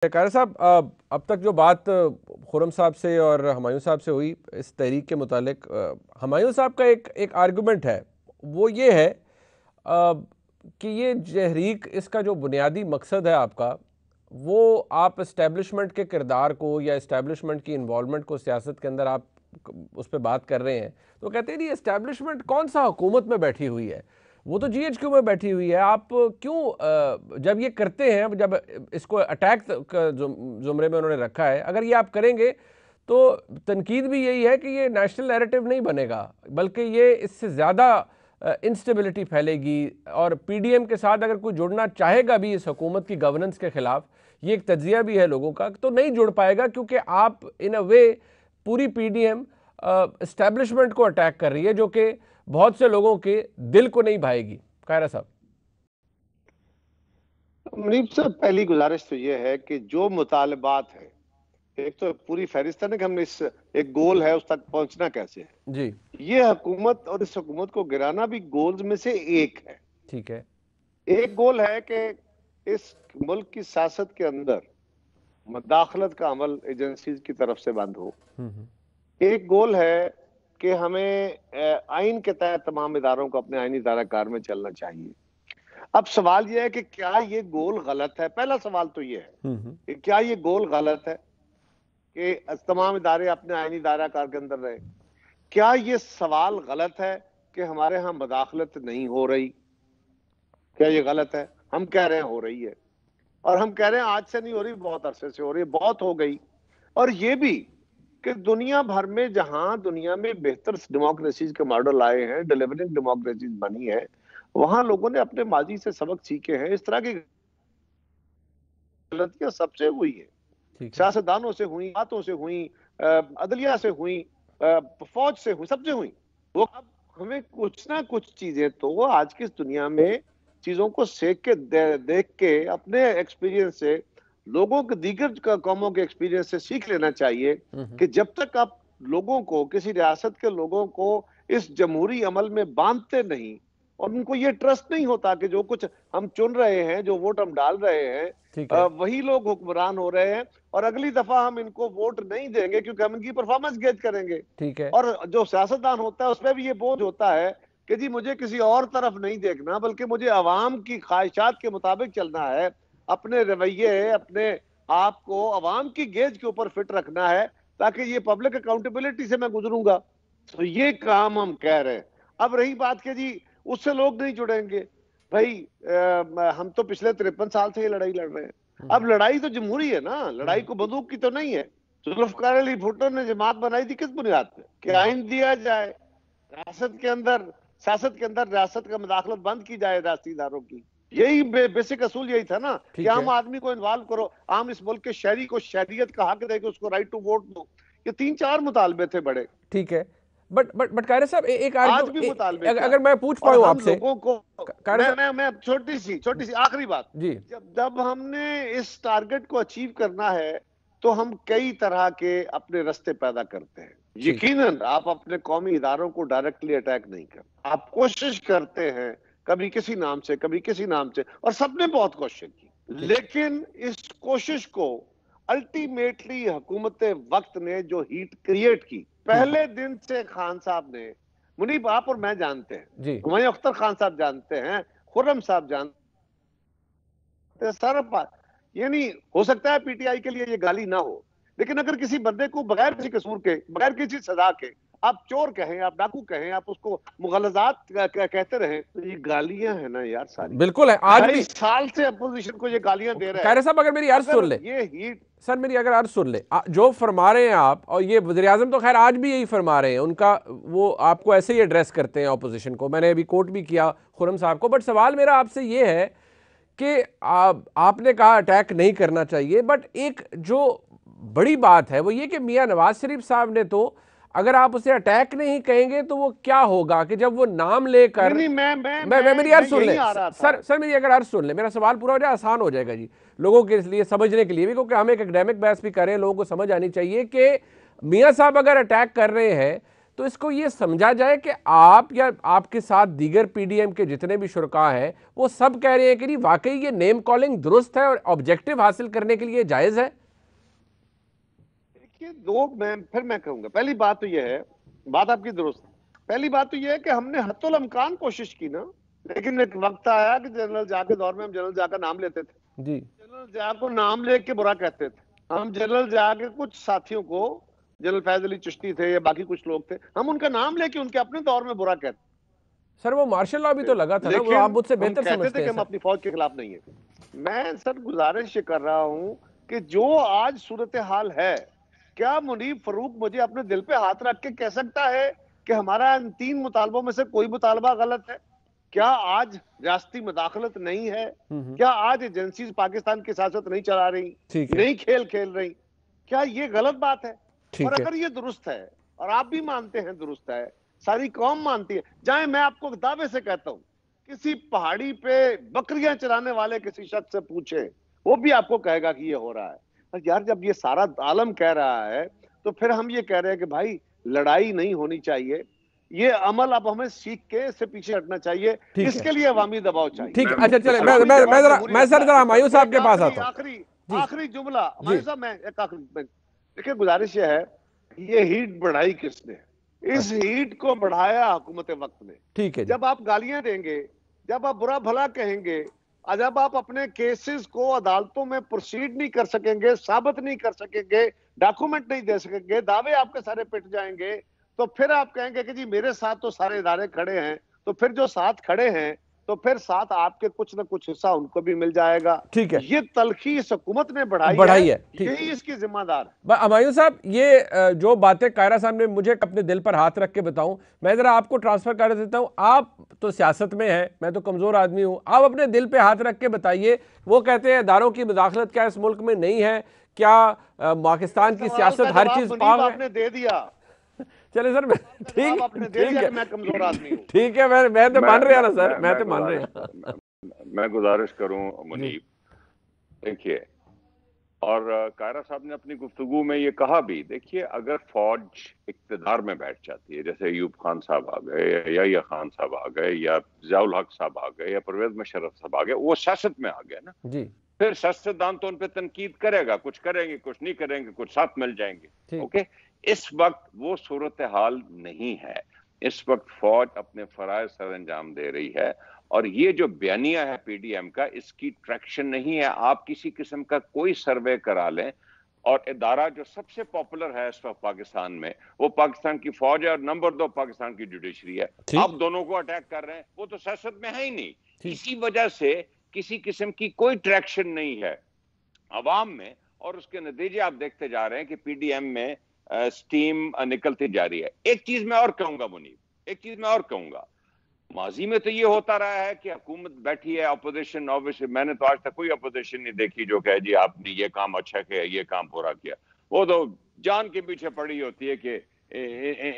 Car साहब, अब तक जो बात खुर्रम साहब से और हुमायूं साहब से हुई इस तहरीक के मुतालिक, हुमायूं साहब का एक आर्गुमेंट है, वो ये है कि ये तहरीक, इसका जो बुनियादी मकसद है आपका, वो आप इस्टेब्लिशमेंट के किरदार को या इस्टेब्लिशमेंट की इन्वॉल्वमेंट को सियासत के अंदर आप उस पर बात कर रहे हैं। तो कहते हैं नहीं, इस्टेब्लिशमेंट कौन सा हुकूमत में बैठी हुई है, वो तो जीएचक्यू में बैठी हुई है। आप क्यों जब ये करते हैं, जब इसको अटैक जुमरे में उन्होंने रखा है, अगर ये आप करेंगे तो तनकीद भी यही है कि ये नेशनल नैरेटिव नहीं बनेगा, बल्कि ये इससे ज़्यादा इंस्टेबिलिटी फैलेगी। और पीडीएम के साथ अगर कोई जुड़ना चाहेगा भी इस हुकूमत की गवर्नेंस के खिलाफ, ये एक तज्जिया भी है लोगों का, तो नहीं जुड़ पाएगा, क्योंकि आप इन अ वे पूरी पीडीएम एस्टेब्लिशमेंट को अटैक कर रही है, जो कि बहुत से लोगों के दिल को नहीं भाएगी। कायरा साहब। मुनीब साहब, पहली गुजारिश तो यह है कि जो मुतालबात है, एक तो पूरी फहरिस्त है ना कि हमने इस एक गोल है, उस तक पहुंचना कैसे है जी, ये हुकूमत और इस हुकूमत को गिराना भी गोल्स में से एक है। ठीक है। एक गोल है कि इस मुल्क की सियासत के अंदर मदाखलत का अमल एजेंसीज की तरफ से बंद हो। एक गोल है कि हमें आइन के तहत तमाम इदारों को अपने आइनी दायरा में चलना चाहिए। अब सवाल यह है कि क्या ये गोल गलत है? पहला सवाल तो ये है कि क्या ये गोल गलत है कि तमाम इदारे अपने आइनी दायरा के अंदर रहे? क्या ये सवाल गलत है कि हमारे यहाँ मदाखलत नहीं हो रही? क्या ये गलत है? हम कह रहे हैं हो रही है, और हम कह रहे हैं आज से नहीं हो रही, बहुत अरसे से हो रही है, बहुत हो गई। और ये भी कि दुनिया भर में, जहां दुनिया में बेहतर डेमोक्रेसीज के मॉडल आए हैं, डिलीवरिंग डेमोक्रेसीज बनी है, वहां लोगों ने अपने माजी से सबक सीखे हैं। इस तरह की गलतियां सबसे हुई है, सियासतदानों से हुई, बातों से हुई, अदलिया से हुई, फौज से हुई, सबसे हुई। वो अब हमें कुछ ना कुछ चीजें तो आज की इस दुनिया में चीजों को सेक के देख के अपने एक्सपीरियंस से, लोगों के दीगर कौमों के एक्सपीरियंस से सीख लेना चाहिए कि जब तक आप लोगों को, किसी रियासत के लोगों को इस जमहूरी अमल में बांधते नहीं और उनको ये ट्रस्ट नहीं होता कि जो कुछ हम चुन रहे हैं, जो वोट हम डाल रहे हैं, वही लोग हुक्मरान हो रहे हैं, और अगली दफा हम इनको वोट नहीं देंगे क्योंकि हम इनकी परफॉर्मेंस गेज करेंगे। ठीक है। और जो सियासतदान होता है उसमें भी ये बोझ होता है कि जी मुझे किसी और तरफ नहीं देखना, बल्कि मुझे अवाम की ख्वाहिशात के मुताबिक चलना है, अपने रवैये, अपने आप को अवाम की गेज के ऊपर फिट रखना है, ताकि ये पब्लिक अकाउंटेबिलिटी से मैं गुजरूंगा। तो ये काम हम कह रहे हैं। अब रही बात कि जी उससे लोग नहीं जुड़ेंगे, भाई हम तो पिछले 53 साल से ये लड़ाई लड़ रहे हैं। अब लड़ाई तो जमहूरी है ना, लड़ाई को बंदूक की तो नहीं है। जुल्फकार अली भुट्टो ने जमात बनाई थी किस बुनियाद पे? कि आइन दिया जाए, रियासत के अंदर, सियासत के अंदर रियासत का मुदाखलत बंद की जाए, रियासती इदारों की। यही बेसिक असूल यही था ना कि आम आदमी को इन्वॉल्व करो, आम इस मुल्क के शहरी को शहरियत का हक देके उसको राइट टू वोट दो। ये 3-4 मुतालबे थे बड़े। ठीक है। बट कायरे साहब, एक आज भी मुतालबे अगर मैं पूछ और पाऊं हम आपसे, लोगों को, मैं छोटी सी आखिरी बात जी, जब हमने इस टारगेट को अचीव करना है तो हम कई तरह के अपने रास्ते पैदा करते हैं। यकीनन आप अपने कौमी इदारों को डायरेक्टली अटैक नहीं करते, आप कोशिश करते हैं, कभी किसी नाम से, कभी किसी नाम से, और सबने बहुत कोशिश की। लेकिन इस कोशिश को अल्टीमेटली हुकूमत वक्त ने जो हीट क्रिएट की, पहले दिन से खान साहब ने, मुनीब आप और मैं जानते हैं, हुमायूं अख्तर खान साहब जानते हैं, खुर्रम साहब जानते हैं, सारा यानी हो सकता है पीटीआई के लिए ये गाली ना हो, लेकिन अगर किसी बंदे को बगैर किसी कसूर के, बगैर किसी सजा के आप चोर कहें, आप डाकू कहें, आप उसको मुगलजात कहते रहे, तो ये गालियां है ना यार सारी। बिल्कुल है। आज भी साल से अपोजिशन को ये गालियां दे रहे हैं। कायरे साहब, अगर मेरी अर्ज सुन ले, ये हीट सर मेरी अगर अर्ज सुन ले, जो फरमा रहे हैं आप, और ये वज़ीर आज़म तो खैर आज भी यही फरमा रहे हैं, उनका वो आपको ऐसे ही एड्रेस करते हैं अपोजिशन को, मैंने अभी कोट भी किया खुर्रम साहब को। बट सवाल मेरा आपसे ये है कि आपने कहा अटैक नहीं करना चाहिए, बट एक जो बड़ी बात है वो ये कि मियां नवाज शरीफ साहब ने तो, अगर आप उसे अटैक नहीं कहेंगे तो वो क्या होगा कि जब वो नाम लेकर, मेरी अर्ज सुन ले सर मेरी अगर अर्ज सुन ले, मेरा सवाल पूरा हो जाए, आसान हो जाएगा जी लोगों के लिए समझने के लिए भी, क्योंकि हम एक एकेडमिक बहस भी कर रहे हैं, लोगों को समझ आनी चाहिए कि मियां साहब अगर अटैक कर रहे हैं तो इसको ये समझा जाए कि आप या आपके साथ दीगर पीडीएम के जितने भी शुरका हैं वो सब कह रहे हैं कि नहीं वाकई ये नेम कॉलिंग दुरुस्त है और ऑब्जेक्टिव हासिल करने के लिए जायज है। देखिए, मैं कहूंगा, पहली बात तो यह है, बात आपकी दुरुस्त है। पहली बात तो यह है कि हमने हत्तुल अमकान कोशिश की ना, लेकिन एक वक्त आया कि जनरल जा के दौर में हम जनरल जा का नाम लेते थे, जी। जनरल जा को नाम लेके बुरा कहते थे। हम जनरल जा के कुछ साथियों को, जनरल फैज अली चिश्ती थे या बाकी कुछ लोग थे, हम उनका नाम लेके उनके अपने दौर में बुरा कहते सर वो मार्शल लॉ भी तो लगा था ना, वो आप लेकिन मुझसे हम बेहतर कहते समझते थे कि हैं हम सर। अपनी फौज के खिलाफ नहीं है। मैं सर गुजारिश ये कर रहा हूं कि जो आज सूरत हाल है, क्या मुनीब फरूक मुझे अपने दिल पे हाथ रख के कह सकता है कि हमारा इन 3 मुतालबों में से कोई मुतालबा गलत है? क्या आज रियासती मुदाखलत नहीं है? क्या आज एजेंसीज पाकिस्तान की सियासत नहीं चला रही, ठीक है। नहीं खेल खेल रही? क्या ये गलत बात है? और ठीक है। अगर ये दुरुस्त है, और आप भी मानते हैं दुरुस्त है, सारी कौम मानती है, चाहे मैं आपको दावे से कहता हूं किसी पहाड़ी पे बकरियां चराने वाले किसी शख्स से पूछे, वो भी आपको कहेगा कि ये हो रहा है। और यार जब ये सारा आलम कह रहा है, तो फिर हम ये कह रहे हैं कि भाई लड़ाई नहीं होनी चाहिए, ये अमल अब हमें सीख के इससे पीछे हटना चाहिए। ठीक है। इसके लिए अवामी दबाव चाहिए। ठीक है। अच्छा चले, अवामी दबाव जरूरी मैं सर रखता जरा है। हुमायूं साहब एक के पास आखिरी आता हूँ। आखिरी जी आखिरी जुमला जी। हमारे साहब, मैं एक आखिरी देखिए, गुजारिश ये है, ये हीट बढ़ाई किसने? इस हीट को बढ़ाया हुकूमत वक्त ने। ठीक है जी। जब आप गालियां देंगे, जब आप बुरा भला कहेंगे, और जब आप अपने केसेस को अदालतों में प्रोसीड नहीं कर सकेंगे, साबित नहीं कर सकेंगे, डॉक्यूमेंट नहीं दे सकेंगे, दावे आपके सारे पिट जाएंगे, तो फिर आप कहेंगे कि जी मेरे साथ तो सारे इदारे खड़े हैं। तो फिर जो साथ खड़े हैं, तो फिर साथ आपके कुछ ना कुछ हिस्सा उनको भी मिल जाएगा। ठीक है। ये तलखी इस हुकूमत ने बढ़ाई बढ़ाई है, है। ठीक। यही इसकी जिम्मेदार है। हुमायूं साहब ये जो बातें कायरा साहब ने, मुझे अपने दिल पर हाथ रख के बताऊं, मैं जरा आपको ट्रांसफर कर देता हूं। आप तो सियासत में हैं, मैं तो कमजोर आदमी हूं, आप अपने दिल पे हाथ रख के बताइए। वो कहते हैं इदारों की मुदाखलत क्या इस मुल्क में नहीं है? क्या पाकिस्तान की सवाल सियासत का हर जवाब चीज मुनीब पाक है? आपने दे दिया। चले सर, मैं जवाब आपने दे ठीक दिया है। कि मैं कमजोर आदमी हूँ। ठीक है, मैं तो मान रहा ना सर, मैं तो मान गुजारिश रहा। मैं गुजारिश करूं जी। मुनीब, देखिए, और कायरा साहब ने अपनी गुफ्तगू में ये कहा भी, देखिए अगर फौज इक्तदार में बैठ जाती है, जैसे अयूब खान साहब आ गए या यह खान साहब आ गए या ज़ियाउल हक साहब आ गए या परवेज मुशर्रफ साहब आ गए, वो सियासत में आ गए ना, जी। फिर सियासतदान तो उन पर तनकीद करेगा, कुछ करेंगे कुछ नहीं करेंगे, कुछ साथ मिल जाएंगे। ओके, इस वक्त वो सूरत हाल नहीं है। इस वक्त फौज अपने फराइज सर अंजाम दे रही है, और ये जो बयानिया है पीडीएम का, इसकी ट्रैक्शन नहीं है। आप किसी किस्म का कोई सर्वे करा लें, और इदारा जो सबसे पॉपुलर है इस वक्त पाकिस्तान में, वो पाकिस्तान की फौज है, और नंबर 2 पाकिस्तान की जुडिशरी है। आप दोनों को अटैक कर रहे हैं, वो तो सियासत में है ही नहीं। इसी वजह से किसी किस्म की कोई ट्रैक्शन नहीं है अवाम में, और उसके नतीजे आप देखते जा रहे हैं कि पीडीएम में स्टीम निकलती जा रही है। एक चीज मैं और कहूंगा मुनीब, एक चीज मैं और कहूंगा, माजी में तो ये होता रहा है कि हुकूमत बैठी है, अपोजिशन, ऑब्वियसली मैंने तो आज तक कोई अपोजिशन नहीं देखी जो कहे जी आपने ये काम अच्छा किया, ये काम पूरा किया। वो तो जान के पीछे पड़ी होती है कि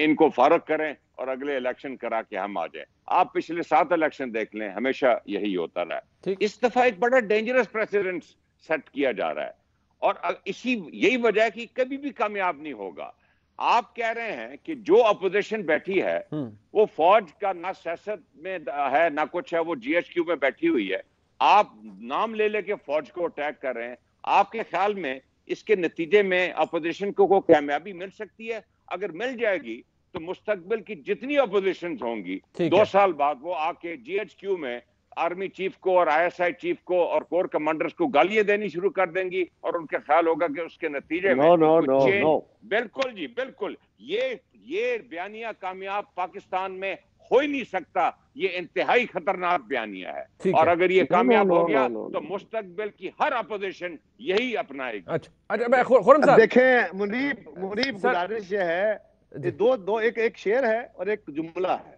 इनको फारग करें और अगले इलेक्शन करा के हम आ जाए। आप पिछले 7 इलेक्शन देख लें, हमेशा यही होता रहा है। इस दफा एक बड़ा डेंजरस प्रेसिडेंट सेट किया जा रहा है, और इसी यही वजह है कि कभी भी कामयाब नहीं होगा। आप कह रहे हैं कि जो अपोजिशन बैठी है वो फौज का ना सियासत में है ना कुछ है, वो जीएचक्यू में बैठी हुई है। आप नाम ले लेके फौज को अटैक कर रहे हैं। आपके ख्याल में इसके नतीजे में अपोजिशन को कामयाबी मिल सकती है? अगर मिल जाएगी तो मुस्तकबिल की जितनी अपोजिशन होंगी 2 साल बाद वो आके जीएचक्यू में आर्मी चीफ को और आईएसआई चीफ को और कोर कमांडर्स को गालियां देनी शुरू कर देंगी, और उनका ख्याल होगा कि उसके नतीजे में नो। बिल्कुल जी, बिल्कुल। ये बयानिया कामयाब पाकिस्तान में हो ही नहीं सकता। ये इंतहाई खतरनाक बयानिया है, और अगर ये कामयाब हो गया तो मुस्तकबिल की हर अपोजिशन यही अपनाएगी। अच्छा, खुर्रम साहब देखें मुनीब गुजारिश ये है, दो एक शेर है और एक जुमला है।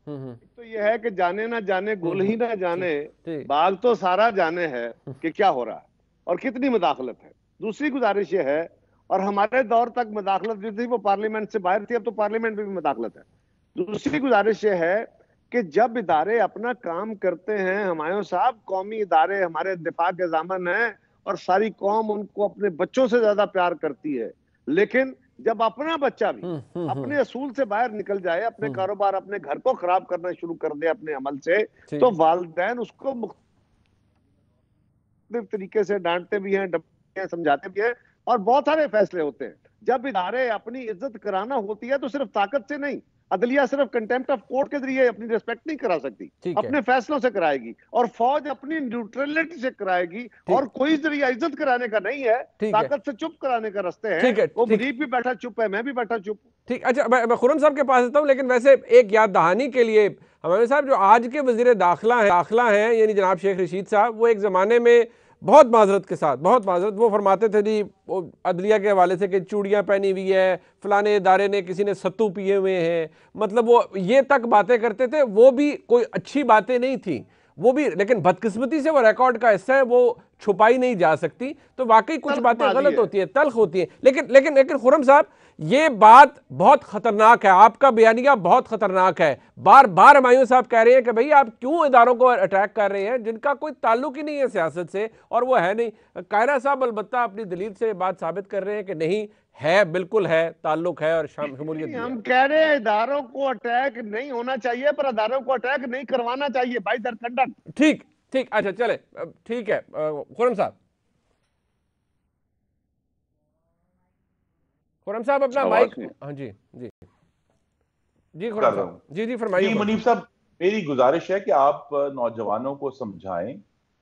तो ये है कि जाने ना जाने गुल ही ना जाने, बाग तो सारा जाने है कि क्या हो रहा है और कितनी मुदाखलत है। दूसरी गुजारिश ये है, और हमारे दौर तक मुदाखलत जो थी वो पार्लियामेंट से बाहर थी, अब तो पार्लियामेंट में भी मुदाखलत है। दूसरी गुजारिश ये है कि जब इदारे अपना काम करते हैं, हुमायूं साहब, कौमी इदारे हमारे दिफा के ज़ामन हैं और सारी कौम उनको अपने बच्चों से ज्यादा प्यार करती है, लेकिन जब अपना बच्चा भी अपने असूल से बाहर निकल जाए, अपने कारोबार, अपने घर को खराब करना शुरू कर दे अपने अमल से, तो वालिदैन उसको मुख्तलिफ तरीके से डांटते भी हैं, डपते हैं, समझाते भी हैं, और बहुत सारे फैसले होते हैं। जब इदारे अपनी इज्जत कराना होती है तो सिर्फ ताकत से नहीं, अदलिया सिर्फ कंटेम्प्ट ऑफ कोर्ट के जरिए अपनी रिस्पेक्ट नहीं करा सकती, अपने फैसलों से कराएगी, और फौज अपनी न्यूट्रलिटी से कराएगी, और कोई जरिया इज्जत कराने का नहीं है, ताकत से चुप कराने का रास्ते हैं। वो मुनीब भी बैठा चुप है, मैं भी बैठा चुप। ठीक, अच्छा मैं खुर्रम साहब के पास आता हूं, लेकिन वैसे एक याद दहानी के लिए हमारे साहब, जो आज के वजीर दाखिला हैं यानी जनाब शेख रशीद साहब, वो एक ज़माने में बहुत माजरत के साथ, बहुत माजरत, वो फरमाते थे जी वो अदलिया के हवाले से कि चूड़ियाँ पहनी हुई है, फलाने इदारे ने किसी ने सत्तू पिए हुए हैं, मतलब वो ये तक बातें करते थे। वो भी कोई अच्छी बातें नहीं थी वो भी, लेकिन बदकिस्मती से वो रिकॉर्ड का हिस्सा है, वो छुपाई नहीं जा सकती। तो वाकई कुछ बातें गलत होती है, तल्ख होती है, लेकिन लेकिन लेकिन खुर्रम साहब, ये बात बहुत खतरनाक है, आपका बयानिया बहुत खतरनाक है। बार बार हुमायूं साहब कह रहे हैं कि भाई आप क्यों इदारों को अटैक कर रहे हैं जिनका कोई ताल्लुक ही नहीं है सियासत से, और वो है नहीं। कायरा साहब अलबत्ता अपनी दलील से बात साबित कर रहे हैं कि नहीं है, बिल्कुल है, ताल्लुक है और शमूलियत। हम कह रहे हैं इदारों को अटैक नहीं होना चाहिए, पर इदारों को अटैक नहीं करवाना चाहिए बाय दर कंडक्ट। ठीक ठीक, अच्छा चले, ठीक है खुर्रम साहब, खुर्रम साहब अपना माइक, हाँ जी जी जी खुर्रम साहब, जी जी फरमाइए। मुनीब साहब, मेरी गुजारिश है कि आप नौजवानों को समझाएं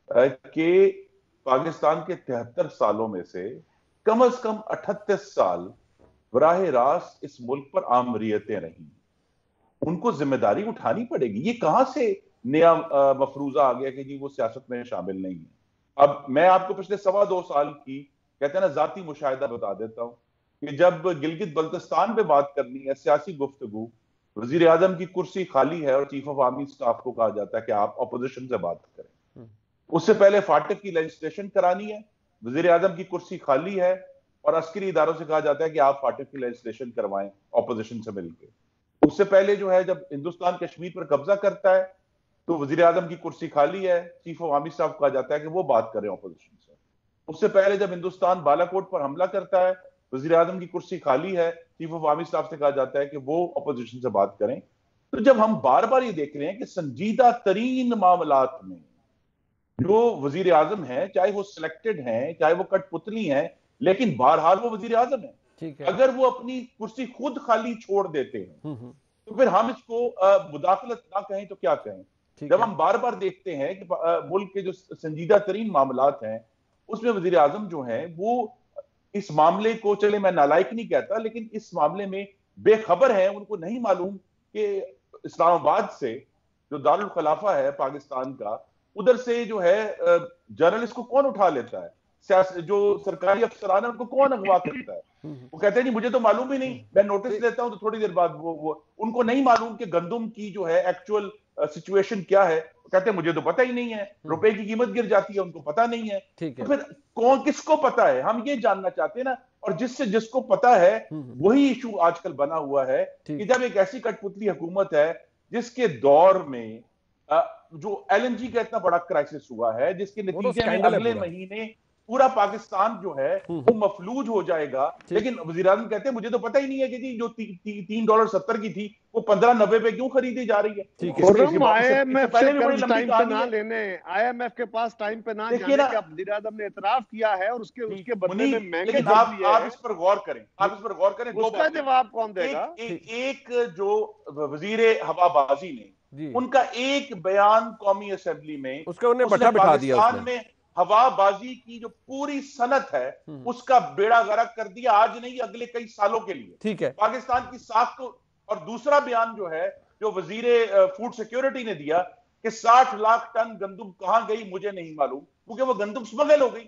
कि पाकिस्तान के 73 सालों में से कम 38 साल बराह रास्त इस मुल्क पर आमरीयतें रही, उनको जिम्मेदारी उठानी पड़ेगी। ये कहां से नया मफरूजा आ गया कि जी वो सियासत में शामिल नहीं है। अब मैं आपको पिछले 2.25 साल की, कहते हैं ना, जाती मुशाहिदा बता देता हूं कि जब गिलगित बल्तिस्तान पे बात करनी है, सियासी गुफ्तगू, वजीर आजम की कुर्सी खाली है और चीफ ऑफ आर्मी स्टाफ को कहा जाता है कि आप अपोजिशन से बात करें। उससे पहले फाटक की लेजिस्लेशन करानी है, वजीर आजम की कुर्सी खाली है और अस्करी इदारों से कहा जाता है कि आप फाटक की लेजिस्लेशन करवाएं ऑपोजिशन से मिलकर। उससे पहले जो है, जब हिंदुस्तान कश्मीर पर कब्जा करता है तो वजीर आजम की कुर्सी खाली है, चीफ ऑफ आर्मी स्टाफ को कहा जाता है कि वो बात करें ऑपोजिशन से। उससे पहले जब हिंदुस्तान बालाकोट पर हमला करता है, वजीर आजम की कुर्सी खाली है, चीफ ऑफ आर्मी स्टाफ से कहा जाता है कि वो अपोजिशन से बात करें। तो जब हम बार बार ये देख रहे हैं कि संजीदा तरीन मामलात में जो वजीर आजम है, चाहे वो सिलेक्टेड हैं, चाहे वो कठपुतली हैं, लेकिन बहरहाल वो वजीर आजम है, अगर वो अपनी कुर्सी खुद खाली छोड़ देते हैं तो फिर हम इसको मुदाखलत ना कहें तो क्या कहें। जब हम बार बार देखते हैं कि मुल्क के जो संजीदा तरीन मामलात हैं उसमें वजीर आजम जो है वो इस मामले को, चले मैं नालायक नहीं कहता, लेकिन इस मामले में बेखबर है, उनको नहीं मालूम कि इस्लामाबाद से जो दारुल खिलाफा है पाकिस्तान का, उधर से जो है जर्नलिस्ट को कौन उठा लेता है, जो सरकारी अफसरान है उनको कौन अगवा करता है। वो कहते हैं नहीं मुझे तो मालूम ही नहीं, मैं नोटिस लेता हूं तो थोड़ी देर बाद वो उनको नहीं मालूम कि गंदुम की जो है एक्चुअल सिचुएशन क्या है। कहते हैं मुझे तो पता ही नहीं है, रुपए की कीमत गिर जाती है, उनको पता नहीं है। तो फिर कौन, किसको पता है, हम ये जानना चाहते हैं ना। और जिसको पता है वही इशू आजकल बना हुआ है कि जब एक ऐसी कठपुतली हुकूमत है जिसके दौर में जो LNG का इतना बड़ा क्राइसिस हुआ है, जिसके नतीजे में अगले महीने पूरा पाकिस्तान जो है वो मफलूज हो जाएगा, लेकिन वज़ीर आज़म कहते हैं मुझे तो पता ही नहीं है कि जी जो $3.70 की थी वो $15.90 पे क्यों खरीदी जा रही है। IMF के पास टाइम पे ना जाने के वज़ीर आज़म ने इतराफ किया है और उसके बदले में महंगे, आप इस पर गौर करें, आप इस पर गौर करें। उसका जवाब कौन देगा? एक जो वजीर हवाबाजी ने, उनका एक बयान कौमी असेंबली में, उसका उन्हें बटा बिठा दिया, पाकिस्तान में हवाबाजी की जो पूरी सनत है उसका बेड़ा गर्क कर दिया, आज नहीं अगले कई सालों के लिए। ठीक है, पाकिस्तान की साख को। और दूसरा बयान जो है, जो वजीर फूड सिक्योरिटी ने दिया कि 60 लाख टन गंदम कहां गई मुझे नहीं मालूम, क्योंकि वो गंदम स्मगल हो गई।